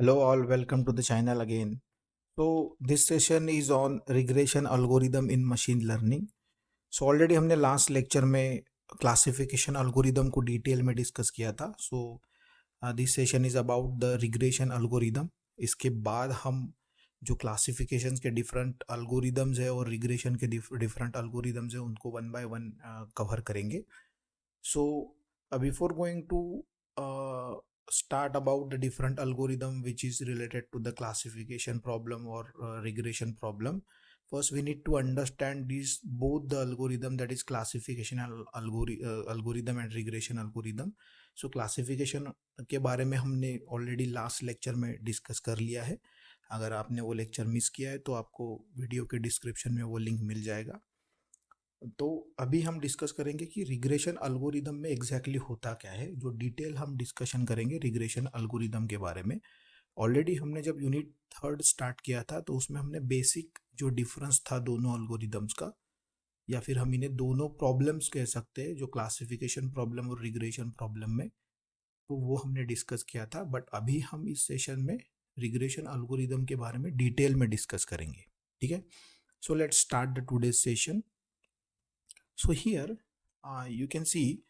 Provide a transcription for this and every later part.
Hello all, welcome to the channel again. So this session is on regression algorithm in machine learning. So already हमने last lecture में classification algorithm को detail में discuss किया था. So this session is about the regression algorithm. इसके बाद हम जो classifications के different algorithms है और regression के different algorithms है उनको one by one cover करेंगे. So before going to start about the different algorithm which is related to the classification problem or regression problem, first we need to understand these both the algorithm, that is classification algorithm and regression algorithm. So classification के बारे में हमने already last lecture में discuss कर लिया है. अगर आपने वो lecture miss किया है तो आपको वीडियो के डिस्क्रिप्शन में वो लिंक मिल जाएगा. तो अभी हम डिस्कस करेंगे कि रिग्रेशन अल्गोरिदम में एग्जैक्टली होता क्या है. जो डिटेल हम डिस्कशन करेंगे रिग्रेशन अल्गोरिदम के बारे में. ऑलरेडी हमने जब यूनिट थर्ड स्टार्ट किया था तो उसमें हमने बेसिक जो डिफरेंस था दोनों अल्गोरिदम्स का, या फिर हम इन्हें दोनों प्रॉब्लम्स कह सकते हैं, जो क्लासिफिकेशन प्रॉब्लम और रिग्रेशन प्रॉब्लम में, तो वो हमने डिस्कस किया था. बट अभी हम इस सेशन में रिग्रेशन अल्गोरिदम के बारे में डिटेल में डिस्कस करेंगे. ठीक है. So let's start the today's session. So here you can see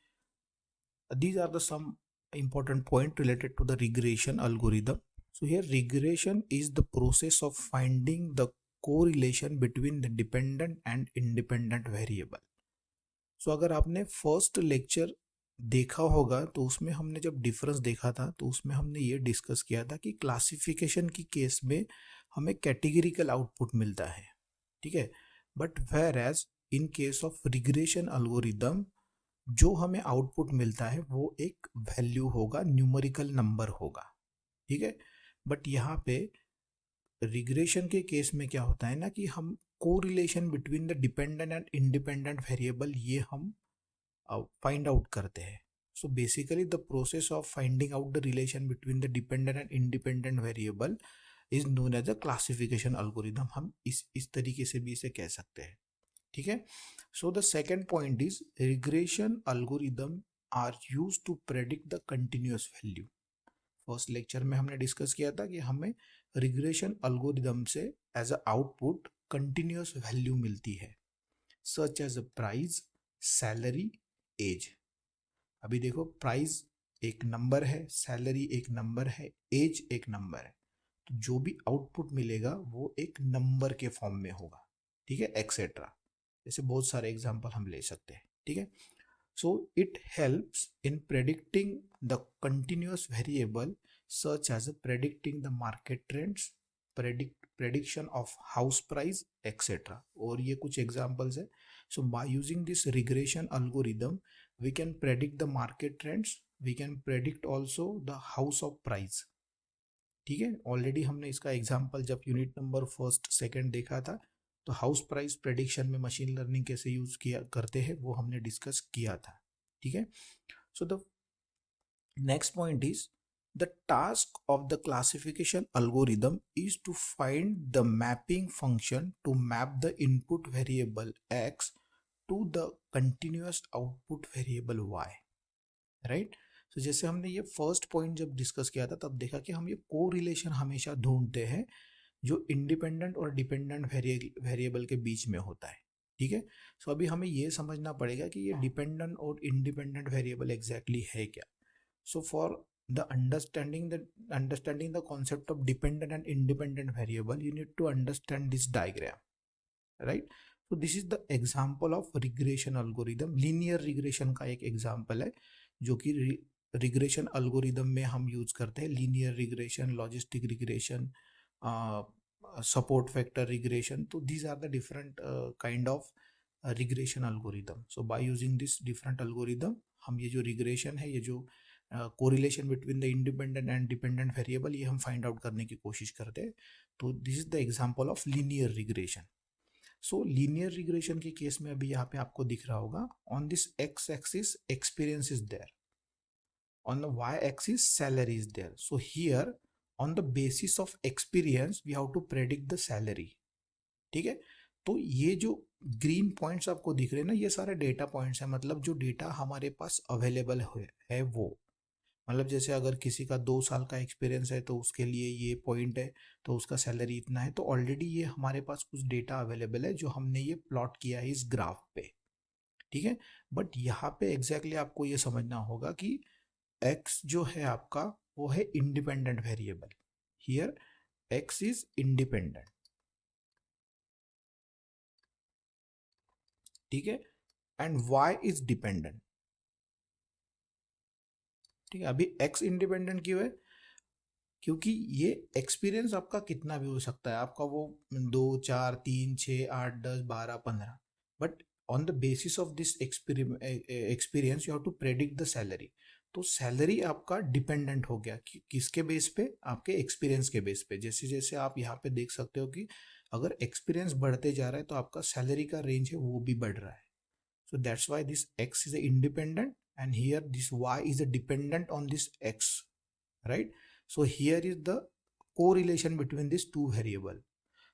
these are the some important point related to the regression algorithm. So here regression is the process of finding the correlation between the dependent and independent variable. So अगर आपने first lecture देखा होगा तो उसमें हमने जब difference देखा था तो उसमें हमने ये डिस्कस किया था कि क्लासिफिकेशन की केस में हमें कैटेगरिकल आउटपुट मिलता है. ठीक है. But whereas in case of regression algorithm जो हमें आउटपुट मिलता है वो एक वैल्यू होगा, न्यूमेरिकल नंबर होगा. ठीक है. बट यहाँ पे रिग्रेशन के केस में क्या होता है ना कि हम correlation between the dependent and independent variable ये हम फाइंड आउट करते हैं. So basically the process of finding out the relation between the dependent and independent variable is known as a classification algorithm. हम इस तरीके से भी इसे कह सकते हैं. ठीक है. So the second point is regression algorithm are use to predict the continuous value. First lecture में हमने डिस्कस किया था कि हमें रिग्रेशन अल्गोरिदम से as a output continuous value मिलती है, such as a price, salary, as. अभी देखो प्राइस एक नंबर है, सैलरी एक नंबर है, एज एक नंबर है. तो जो भी आउटपुट मिलेगा वो एक नंबर के फॉर्म में होगा. ठीक है. एक्सेट्रा. जैसे बहुत सारे एग्जांपल हम ले सकते हैं. ठीक है. So it helps in predicting the continuous variable such as predicting the market trends, prediction of house price, etc. और ये कुछ एग्जांपल्स है. So by using this regression algorithm we can predict the market trends, we can predict also the house of price. ठीक है. Already हमने इसका example जब unit number first second देखा था तो हाउस प्राइस प्रेडिक्शन में मशीन लर्निंग कैसे यूज किया करते हैं वो हमने डिस्कस किया था. ठीक है. So the next point is the task of the classification algorithm is to find the mapping function to map the input variable x to the continuous output variable y. Right. तो जैसे हमने ये first point जब discuss किया था तब देखा कि हम ये को रिलेशन हमेशा ढूंढते हैं जो इंडिपेंडेंट और डिपेंडेंट वेरिएबल के बीच में होता है. ठीक है. सो अभी हमें ये समझना पड़ेगा कि ये डिपेंडेंट और इंडिपेंडेंट वेरिएबल एग्जैक्टली है क्या. So for the understanding the concept of dependent and independent variable you need to understand this diagram, right? So this is the example of regression algorithm. linear regression का एक example है जो कि regression algorithm में हम use करते हैं. Linear regression, logistic regression, support factor regression. तो these are the different kind of regression algorithm. So by using this different algorithm हम ये जो रिग्रेशन है, ये जो correlation between the independent and dependent variable, ये हम फाइंड आउट करने की कोशिश करते हैं. तो this is the example of linear regression. So linear regression के केस में अभी यहाँ पे आपको दिख रहा होगा on this x axis experience is there, on the y axis salary is there. So here on the basis of experience we have to predict the salary. ठीक है. तो ये जो ग्रीन पॉइंट्स आपको दिख रहे हैं ना, ये सारे डेटा पॉइंट्स हैं, मतलब जो डेटा हमारे पास अवेलेबल है वो, मतलब जैसे अगर किसी का 2 साल का एक्सपीरियंस है तो उसके लिए ये पॉइंट है, तो उसका सैलरी इतना है। तो ऑलरेडी ये हमारे पास कुछ डेटा अवेलेबल है जो हमने ये प्लॉट किया है इस ग्राफ पे, ठीक है। बट यहाँ पे एग्जैक्टली आपको ये समझना होगा कि एक्स जो है आपका वो है independent variable. Here x is independent, ठीक है, एंड वाई इज डिपेंडेंट, ठीक है। अभी एक्स इंडिपेंडेंट क्यों है? क्योंकि ये एक्सपीरियंस आपका कितना भी हो सकता है, आपका वो 2 4 3 6 8 10 12 15, but on the basis of this experience you have to predict the salary. तो सैलरी आपका डिपेंडेंट हो गया किसके बेस पे? आपके एक्सपीरियंस के बेस पे। जैसे जैसे आप यहाँ पे देख सकते हो कि अगर एक्सपीरियंस बढ़ते जा रहा है तो आपका सैलरी का रेंज है वो भी बढ़ रहा है। So that's why this x is a independent and here this y is a dependent on this x, right? So here is the correlation between these two variable.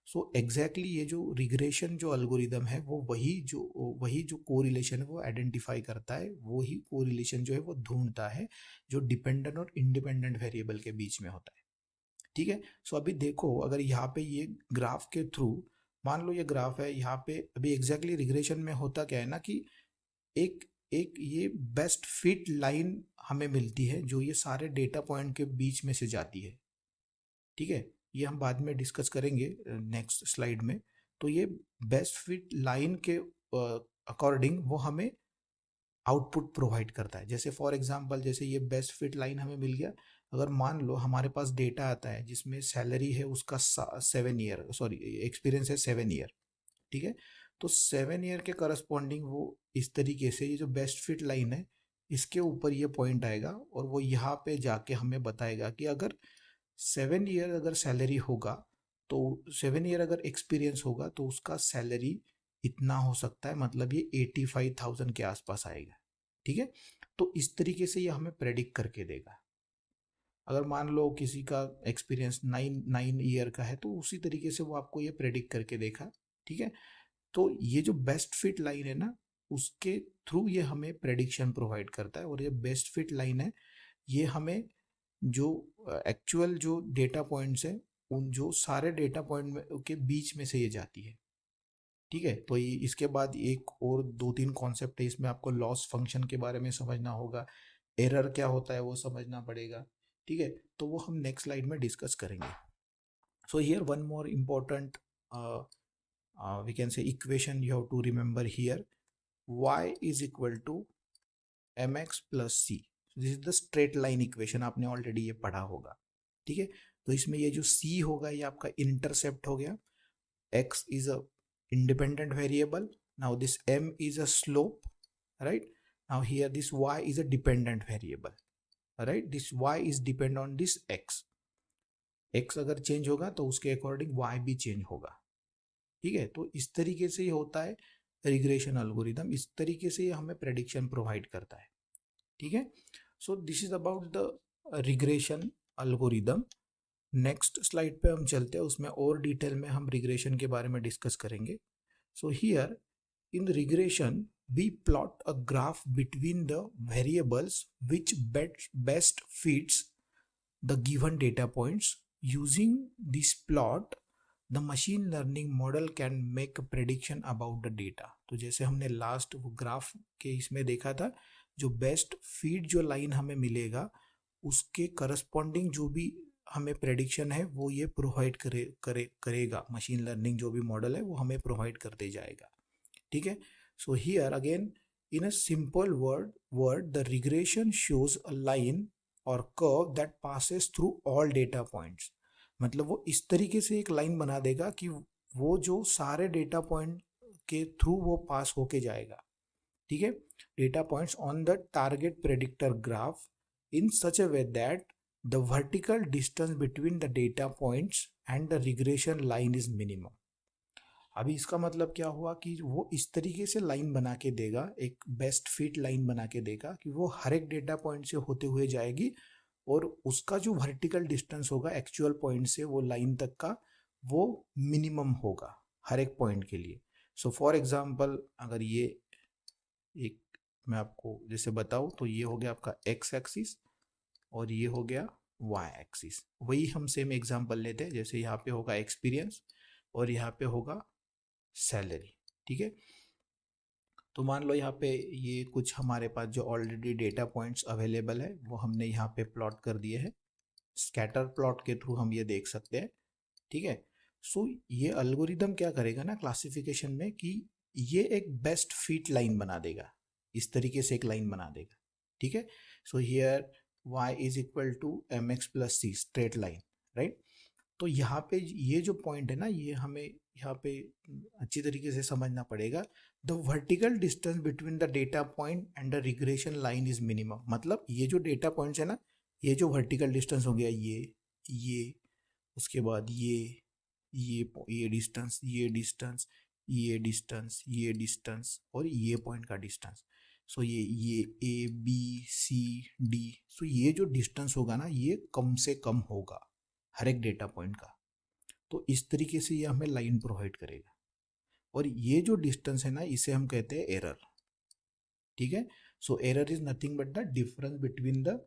So exactly ये जो regression जो algorithm है वो वही जो correlation है वो identify करता है, वही कोरिलेशन जो है वो ढूंढता है जो डिपेंडेंट और इंडिपेंडेंट वेरिएबल के बीच में होता है, ठीक है। सो अभी देखो, अगर यहाँ पे ये ग्राफ के थ्रू मान लो ये ग्राफ है, यहाँ पे अभी एग्जैक्टली रिग्रेशन में होता क्या है ना कि एक एक ये बेस्ट फिट लाइन हमें मिलती है जो ये सारे डेटा पॉइंट के बीच में से जाती है, ठीक है। ये हम बाद में डिस्कस करेंगे नेक्स्ट स्लाइड में। तो ये बेस्ट फिट लाइन के अकॉर्डिंग वो हमें आउटपुट प्रोवाइड करता है। जैसे फॉर एग्जांपल जैसे ये बेस्ट फिट लाइन हमें मिल गया, अगर मान लो हमारे पास डेटा आता है जिसमें सैलरी है उसका 7 ईयर, सॉरी एक्सपीरियंस है 7 ईयर, ठीक है। तो 7 ईयर के करस्पॉन्डिंग वो इस तरीके से ये जो बेस्ट फिट लाइन है इसके ऊपर ये पॉइंट आएगा और वो यहाँ पे जाके हमें बताएगा कि अगर 7 ईयर अगर सैलरी होगा तो 7 ईयर अगर एक्सपीरियंस होगा तो उसका सैलरी इतना हो सकता है, मतलब ये 85,000 के आसपास आएगा, ठीक है। तो इस तरीके से ये हमें प्रेडिक्ट करके देगा। अगर मान लो किसी का एक्सपीरियंस 9 ईयर का है तो उसी तरीके से वो आपको ये प्रेडिक्ट करके देखा, ठीक है। तो ये जो बेस्ट फिट लाइन है ना उसके थ्रू ये हमें प्रेडिक्शन प्रोवाइड करता है, और ये बेस्ट फिट लाइन है ये हमें जो एक्चुअल जो डेटा पॉइंट्स है उन जो सारे डेटा पॉइंट में के बीच में से ये जाती है, ठीक है। तो ये इसके बाद एक और 2 3 कॉन्सेप्ट है इसमें, आपको लॉस फंक्शन के बारे में समझना होगा, एरर क्या होता है वो समझना पड़ेगा, ठीक है। तो वो हम नेक्स्ट स्लाइड में डिस्कस करेंगे। So here one more important we can say equation you have to remember here, y is equal to mx plus c। This is the straight line equation, आपने ऑलरेडी ये पढ़ा होगा, ठीक है। तो इसमें ये जो c होगा ये आपका इंटरसेप्ट हो गया, x is a independent variable, now this m is a slope, right? Now here this y is a dependent variable, right? This y is depend on this x अगर चेंज होगा तो उसके according y भी change होगा, ठीक है। तो इस तरीके से ये होता है रिग्रेशन अल्गोरिदम, इस तरीके से ये हमें प्रेडिक्शन प्रोवाइड करता है, ठीक है। So this is about the regression algorithm. Next slide पे हम चलते हैं, उसमें और डिटेल में हम रिग्रेशन के बारे में डिस्कस करेंगे। So here in regression we plot a graph between the variables which best fits the given data points. Using this plot the machine learning model can make prediction about the data. तो जैसे हमने last वो graph के इसमें देखा था, जो best feed जो लाइन हमें मिलेगा उसके करस्पॉन्डिंग जो भी हमें प्रेडिक्शन है वो ये प्रोवाइड करेगा मशीन लर्निंग जो भी मॉडल है वो हमें प्रोवाइड करते जाएगा, ठीक है। So here again in a simple word the regression shows a line और curve that passes through all data points. मतलब वो इस तरीके से एक लाइन बना देगा कि वो जो सारे डेटा पॉइंट के थ्रू वो पास होके जाएगा, ठीक है, data points on the target predictor graph in such a way that the vertical distance between the data points and the regression line is minimum. अभी इसका मतलब क्या हुआ कि वो इस तरीके से लाइन बना के देगा, एक बेस्ट फिट लाइन बना के देगा कि वो हर एक डेटा पॉइंट से होते हुए जाएगी और उसका जो वर्टिकल डिस्टेंस होगा एक्चुअल पॉइंट से वो लाइन तक का वो मिनिमम होगा हर एक पॉइंट के लिए। सो फॉर एग्जांपल अगर ये एक मैं आपको जैसे बताऊं तो ये हो गया आपका एक्स एक्सिस और ये हो गया वाई एक्सिस। वही हम सेम एग्जांपल लेते हैं, जैसे यहाँ पे होगा एक्सपीरियंस और यहाँ पे होगा सैलरी। ठीक है, तो मान लो यहाँ पे ये कुछ हमारे पास जो ऑलरेडी डेटा पॉइंट्स अवेलेबल है वो हमने यहाँ पे प्लॉट कर दिए हैं। स्कैटर प्लॉट के थ्रू हम ये देख सकते हैं। ठीक है, सो ये अल्गोरिदम क्या करेगा ना क्लासिफिकेशन में कि ये एक बेस्ट फिट लाइन बना देगा, इस तरीके से एक लाइन बना देगा। ठीक है, so here y is equal to m x plus c, straight line, right. तो यहाँ पे ये जो पॉइंट है ना, ये हमें यहाँ पे अच्छी तरीके से समझना पड़ेगा। The vertical distance between the data point and the regression line is minimum. मतलब ये जो डेटा पॉइंट्स है ना, ये जो वर्टिकल डिस्टेंस हो गया, ये उसके बाद ये डिस्टेंस, ये डिस्टेंस, ये डिस्टेंस, ये डिस्टेंस और ये पॉइंट का डिस्टेंस। सो ये ए बी सी डी, सो ये जो डिस्टेंस होगा ना, ये कम से कम होगा हर एक डेटा पॉइंट का। तो इस तरीके से ये हमें लाइन प्रोवाइड करेगा। और ये जो डिस्टेंस है ना, इसे हम कहते हैं एरर। ठीक है, so error is nothing but the difference between the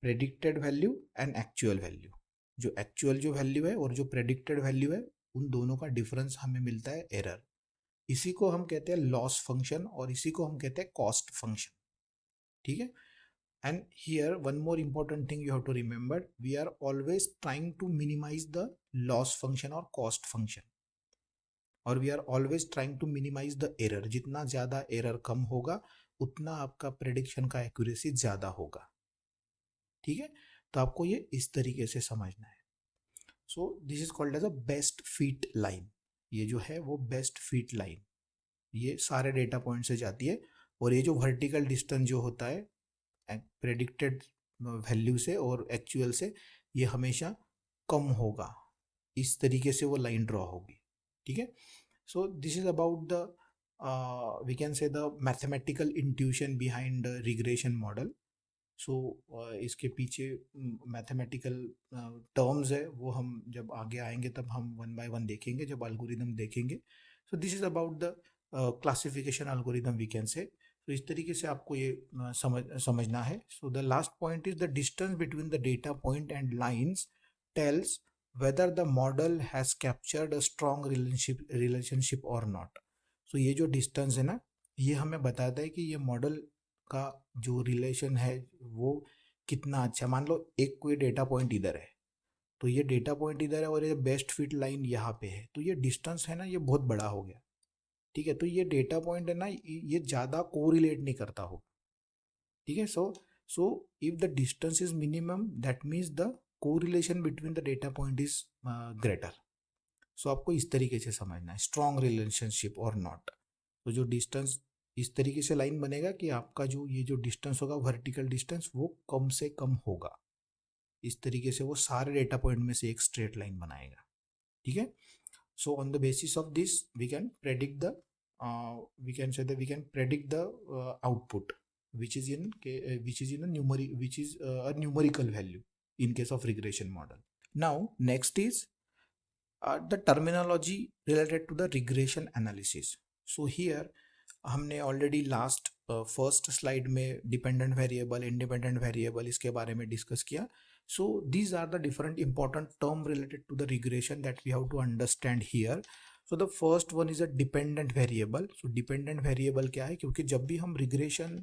predicted value and actual value. जो एक्चुअल जो वैल्यू है और जो प्रेडिक्टेड वैल्यू है, उन दोनों का डिफरेंस हमें मिलता है एरर। इसी को हम कहते हैं लॉस फंक्शन और इसी को हम कहते हैं कॉस्ट फंक्शन। ठीक है, and here one more important thing you have to remember, we are always trying to minimize the loss function or cost function, और we are always trying to minimize the error। जितना ज़्यादा error कम होगा उतना आपका prediction का accuracy ज़्यादा होगा। ठीक है, तो आपको ये इस तरीके से समझना है। So this is called as a best fit line. ये जो है वो बेस्ट फिट लाइन, ये सारे डेटा पॉइंट से जाती है। और ये जो वर्टिकल डिस्टेंस जो होता है प्रेडिक्टेड वैल्यू से और एक्चुअल से, ये हमेशा कम होगा। इस तरीके से वो लाइन ड्रॉ होगी। ठीक है, so this is about the we can say the mathematical intuition behind the regression model. So इसके पीछे मैथमेटिकल टर्म्स है, वो हम जब आगे आएंगे तब हम वन बाय वन देखेंगे, जब एल्गोरिदम देखेंगे। So this is about the classification algorithm we can say. तो इस तरीके से आपको ये समझना है। So the last point is the distance between the data point and lines tells whether the model has captured a strong relationship और not. So ये जो डिस्टेंस है ना, ये हमें बताता है कि ये मॉडल का जो रिलेशन है वो कितना अच्छा। मान लो एक कोई डेटा पॉइंट इधर है, तो ये डेटा पॉइंट इधर है और ये बेस्ट फिट लाइन यहाँ पे है, तो ये डिस्टेंस है ना, ये बहुत बड़ा हो गया। ठीक है, तो ये डेटा पॉइंट है ना, ये ज़्यादा कोरिलेट नहीं करता हो। ठीक है, so if the distance is minimum that means the correlation between the data point is greater. So आपको इस तरीके से समझना है, स्ट्रॉन्ग रिलेशनशिप और नॉट। तो जो डिस्टेंस इस तरीके से लाइन बनेगा कि आपका जो ये जो डिस्टेंस होगा वर्टिकल डिस्टेंस, वो कम से कम होगा। इस तरीके से वो सारे डेटा पॉइंट में से एक स्ट्रेट लाइन बनाएगा। ठीक है, so on the basis of this we can predict the we can say that we can predict the output which is in a numerical value in case of regression model. Now next is the terminology related to the regression analysis. So here हमने already last first slide में dependent variable, independent variable, इसके बारे में discuss किया। So these are the different important term related to the regression that we have to understand here. So the first one is a dependent variable. So dependent variable क्या है, क्योंकि जब भी हम रिग्रेशन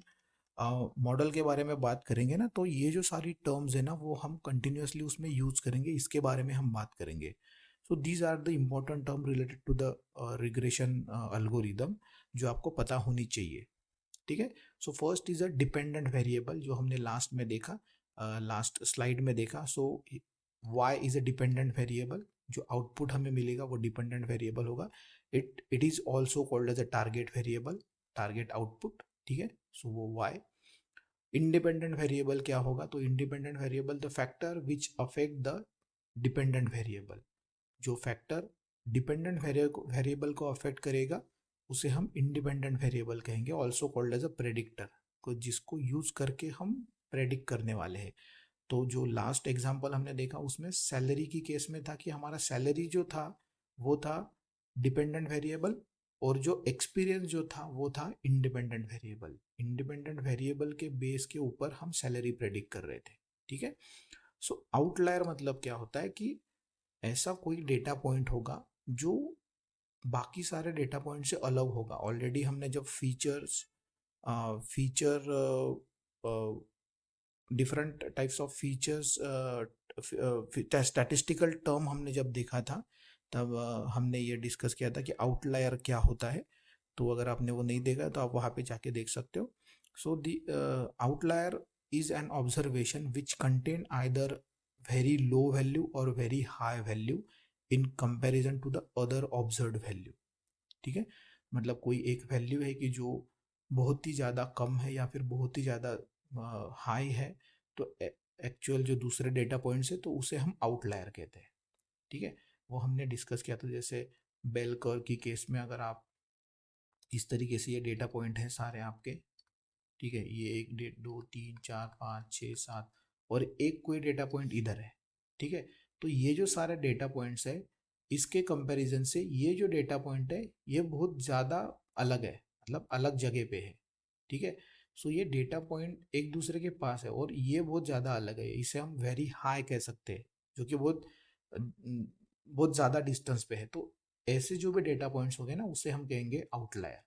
मॉडल के बारे में बात करेंगे ना, तो ये जो सारी टर्म्स है ना, वो हम कंटिन्यूसली उसमें यूज करेंगे, इसके बारे में हम बात करेंगे। So these are the important term related to the regression algorithm जो आपको पता होनी चाहिए। ठीक है, so first is a dependent variable, जो हमने लास्ट में देखा, लास्ट स्लाइड में देखा। So y is a dependent variable, जो आउटपुट हमें मिलेगा वो डिपेंडेंट वेरिएबल होगा। It is also called as a target variable, target output. ठीक है, सो वो y। इंडिपेंडेंट वेरिएबल क्या होगा, तो independent variable the factor which affect the dependent variable. जो फैक्टर डिपेंडेंट वेरिएबल को अफेक्ट करेगा उसे हम इंडिपेंडेंट वेरिएबल कहेंगे, also called as a predictor, को जिसको यूज करके हम प्रेडिक्ट करने वाले हैं। तो जो लास्ट एग्जांपल हमने देखा उसमें सैलरी की केस में था कि हमारा सैलरी जो था वो था डिपेंडेंट वेरिएबल, और जो एक्सपीरियंस जो था वो था इंडिपेंडेंट वेरिएबल। इंडिपेंडेंट वेरिएबल के बेस के ऊपर हम सैलरी प्रेडिक्ट कर रहे थे। ठीक है। सो आउटलायर मतलब क्या होता है कि ऐसा कोई डेटा पॉइंट होगा जो बाकी सारे डेटा पॉइंट से अलग होगा। ऑलरेडी हमने जब feature different types of features statistical term हमने जब देखा था, तब हमने ये डिस्कस किया था कि आउटलायर क्या होता है। तो अगर आपने वो नहीं देखा तो आप वहाँ पे जाके देख सकते हो। So the outlier is an observation which contain either very low value or very high value in comparison to the other observed value। ठीक है, मतलब कोई एक वैल्यू है कि जो बहुत ही ज़्यादा कम है या फिर बहुत ही ज़्यादा हाई है, तो एक्चुअल जो दूसरे डेटा पॉइंट्स है तो उसे हम आउटलायर कहते हैं। ठीक है, वो हमने डिस्कस किया था। जैसे बेल कर्व की केस में अगर आप इस तरीके से, ये डेटा पॉइंट है सारे आपके, ठीक है, ये 1 2 3 4 5 6 7 और एक कोई डेटा पॉइंट इधर है। ठीक है, तो ये जो सारे डेटा पॉइंट्स है, इसके कंपैरिजन से ये जो डेटा पॉइंट है ये बहुत ज़्यादा अलग है, मतलब अलग जगह पे है। ठीक है, सो ये डेटा पॉइंट एक दूसरे के पास है और ये बहुत ज़्यादा अलग है, इसे हम वेरी हाई कह सकते हैं, जो कि बहुत ज़्यादा डिस्टेंस पे है। तो ऐसे जो भी डेटा पॉइंट्स हो गए ना, उसे हम कहेंगे आउटलायर।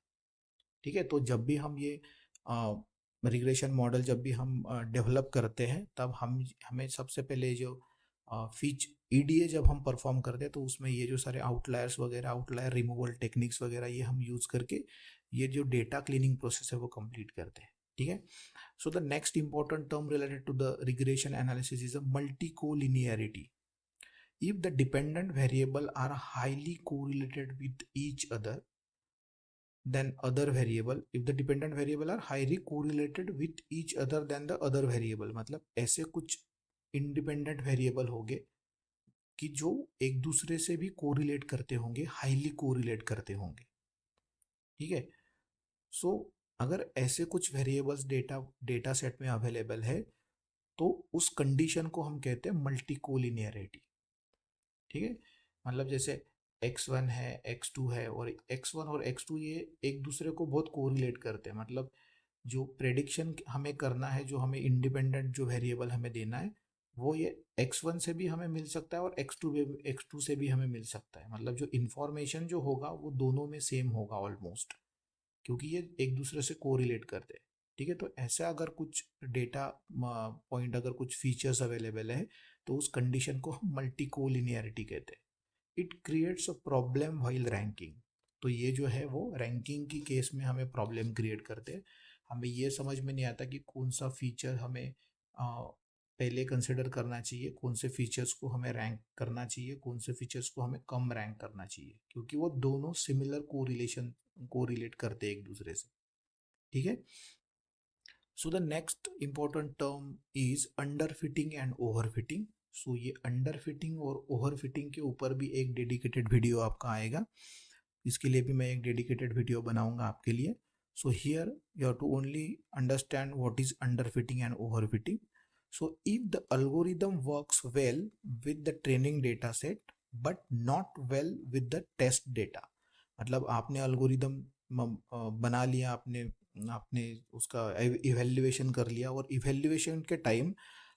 ठीक है, तो जब भी हम ये रिग्रेशन मॉडल जब भी हम डेवलप करते हैं, तब हमें सबसे पहले जो फीच ईडीए जब हम परफॉर्म करते हैं, तो उसमें ये जो सारे आउटलायर्स वगैरह, आउटलायर रिमूवल टेक्निक्स वगैरह, ये हम यूज़ करके ये जो डेटा क्लीनिंग प्रोसेस है वो कंप्लीट करते हैं। ठीक है, so the next important term related to the regression analysis is a multicollinearity. If the dependent variable are highly correlated with each other, then other variable, if the dependent variable are highly correlated with each other than the other variable, मतलब ऐसे कुछ independent variable होंगे कि जो एक दूसरे से भी कोरिलेट करते होंगे, हाईली कोरिलेट करते होंगे। ठीक है, सो अगर ऐसे कुछ वेरिएबल्स डेटा सेट में अवेलेबल है, तो उस कंडीशन को हम कहते हैं मल्टी कोलिनियरिटी। ठीक है, मतलब जैसे x1 है, x2 है, और x1 और x2 ये एक दूसरे को बहुत कोरिलेट करते हैं। मतलब जो प्रेडिक्शन हमें करना है, जो हमें इंडिपेंडेंट जो वेरिएबल हमें देना है, वो ये x1 से भी हमें मिल सकता है और x2 से भी हमें मिल सकता है। मतलब जो इंफॉर्मेशन जो होगा वो दोनों में सेम होगा ऑलमोस्ट, क्योंकि ये एक दूसरे से कोरिलेट करते हैं। ठीक है, तो ऐसा अगर कुछ डेटा पॉइंट, अगर कुछ फीचर्स अवेलेबल है, तो उस कंडीशन को हम मल्टी कोलिनियरिटी कहते हैं। It creates a problem while ranking. तो ये जो है वो रैंकिंग की केस में हमें प्रॉब्लम क्रिएट करते हैं। हमें ये समझ में नहीं आता कि कौन सा फीचर हमें पहले कंसिडर करना चाहिए, कौन से फीचर्स को हमें रैंक करना चाहिए, कौन से फीचर्स को हमें कम रैंक करना चाहिए, क्योंकि वो दोनों सिमिलर कोरिलेट करते हैं एक दूसरे से। ठीक है, so the next important term is underfitting and overfitting. So ये अंडर फिटिंग और ओवर फिटिंग के ऊपर भी एक डेडिकेटेड वीडियो आपका आएगा। इसके लिए भी मैं एक डेडिकेटेड वीडियो बनाऊंगा आपके लिए। So here you have to only understand what is underfitting and overfitting. So if the algorithm works well with the training data set but not well with the test data, मतलब आपने algorithm बना लिया, आपने आपने उसका evaluation कर लिया, और इवेल्युएशन के टाइम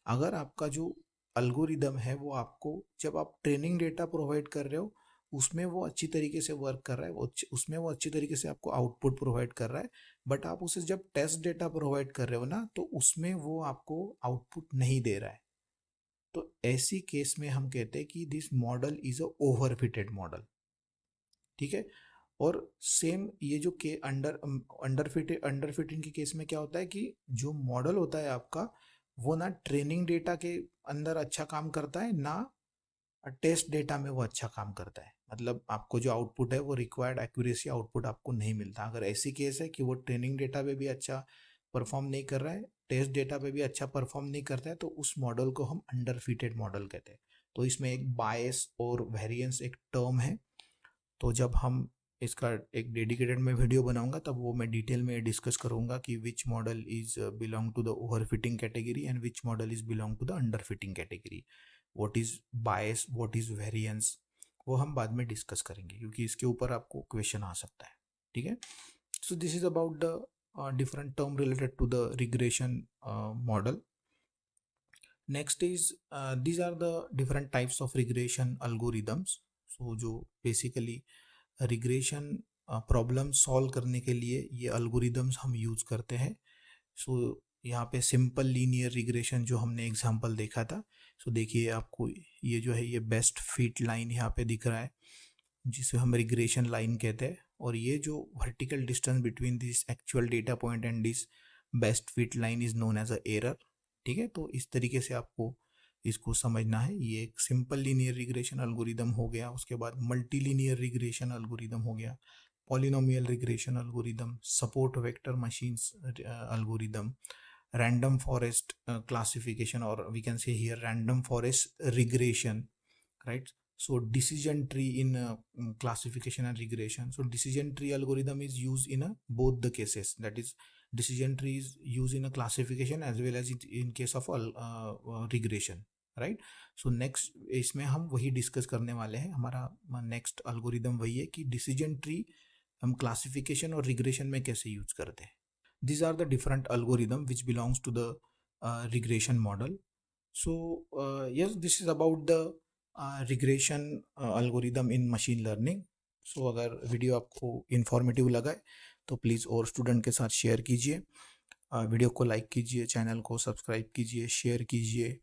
अगर आपका जो अल्गोरिदम है वो आपको, जब आप ट्रेनिंग डेटा प्रोवाइड कर रहे हो, उसमें वो अच्छी तरीके से वर्क कर रहा है, उसमें वो अच्छी तरीके से आपको आउटपुट प्रोवाइड कर रहा है, बट आप उसे जब टेस्ट डेटा प्रोवाइड कर रहे हो ना, तो उसमें वो आपको आउटपुट नहीं दे रहा है। तो ऐसी केस में हम कहते हैं कि this model is a overfitted model. ठीक है, और सेम ये जो के अंडर फिटिंग के केस में क्या होता है कि जो मॉडल होता है आपका, वो ना ट्रेनिंग डेटा के अंदर अच्छा काम करता है, ना टेस्ट डेटा में वो अच्छा काम करता है। मतलब आपको जो आउटपुट है वो रिक्वायर्ड एक्यूरेसी आउटपुट आपको नहीं मिलता। अगर ऐसी केस है कि वो ट्रेनिंग डेटा पे भी अच्छा परफॉर्म नहीं कर रहा है, टेस्ट डेटा पे भी अच्छा परफॉर्म नहीं करता है, तो उस मॉडल को हम अंडर फिटेड मॉडल कहते हैं। तो इसमें एक बायस और वेरिएंस एक टर्म है। तो जब हम इसका एक डेडिकेटेड मैं वीडियो बनाऊंगा, तब वो मैं डिटेल में डिस्कस करूंगा कि which model is belong to the overfitting category and which model is belong to the underfitting category. What is bias, what is variance, वो हम बाद में डिस्कस करेंगे, क्योंकि इसके ऊपर आपको क्वेश्चन आ सकता है। ठीक है, so this is about the different term related to the regression model. Next is these are the different types of regression algorithms. So जो बेसिकली रिग्रेशन प्रॉब्लम सॉल्व करने के लिए ये अल्गोरिदम्स हम यूज करते हैं. सो यहाँ पे सिंपल लीनियर रिग्रेशन जो हमने एग्जांपल देखा था. सो देखिए आपको ये जो है ये बेस्ट फिट लाइन यहाँ पे दिख रहा है जिसे हम रिग्रेशन लाइन कहते हैं. और ये जो vertical distance between this actual data point and this best fit line is known as a error. ठीक है, तो इस तरीके से आपको इसको समझना है. ये एक सिंपल लीनियर रिग्रेशन एल्गोरिदम हो गया. उसके बाद मल्टी लीनियर रिग्रेशन एल्गोरिदम हो गया, polynomial regression algorithm, support vector machines algorithm, random forest classification, or we can say here random forest regression, right? So decision tree in classification and regression. So decision tree algorithm is used in both the cases, that is decision tree is used in a classification as well as in case of regression, right? So next इसमें हम वही discuss करने वाले हैं. हमारा next algorithm वही है कि डिसीजन ट्री हम क्लासिफिकेशन और रिग्रेशन में कैसे यूज करते हैं. These are the different algorithm which belongs to the regression model. So yes, this is about the regression algorithm in machine learning. So अगर वीडियो आपको इंफॉर्मेटिव लगा है तो प्लीज़ और स्टूडेंट के साथ शेयर कीजिए. वीडियो को लाइक कीजिए, चैनल को सब्सक्राइब कीजिए, शेयर कीजिए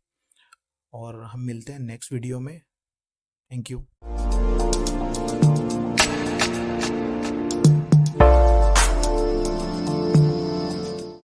और हम मिलते हैं नेक्स्ट वीडियो में. Thank you.